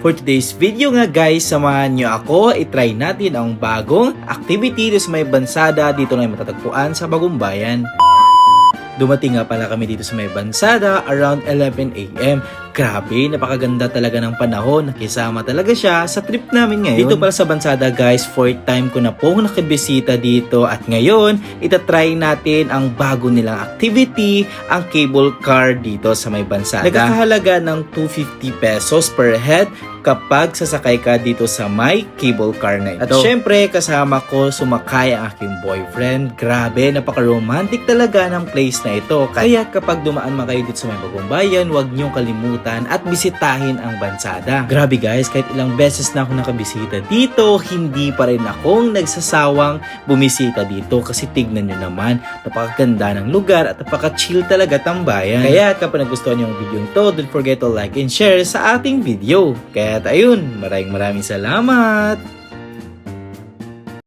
For today's video nga guys, samahan nyo ako, itry natin ang bagong activity dito sa may Bansada dito na matatagpuan sa Bagong Bayan. Dumating nga pala kami dito sa may Bansada around 11 AM. Grabe, napakaganda talaga ng panahon. Nakisama talaga siya sa trip namin ngayon. Dito pala sa Bansada guys, fourth time ko na pong nakibisita dito. At ngayon, itatry natin ang bago nilang activity, ang cable car dito sa may Bansada. Nagkakahalaga ng 250 pesos per head kapag sasakay ka dito sa my cable car na ito. At syempre, kasama ko sumakay ang aking boyfriend. Grabe, napaka-romantic talaga ng place na ito. Kaya kapag dumaan man kayo dito sa may Bagong Bayan, huwag niyong kalimutan at bisitahin ang Bansada. Grabe guys, kahit ilang beses na ako nakabisita dito, hindi pa rin akong nagsasawang bumisita dito kasi tignan nyo naman, napakaganda ng lugar at napaka-chill talaga tambayan. Kaya kapag nagustuhan nyo ang video ito, don't forget to like and share sa ating video. Kaya ayun, maraming salamat!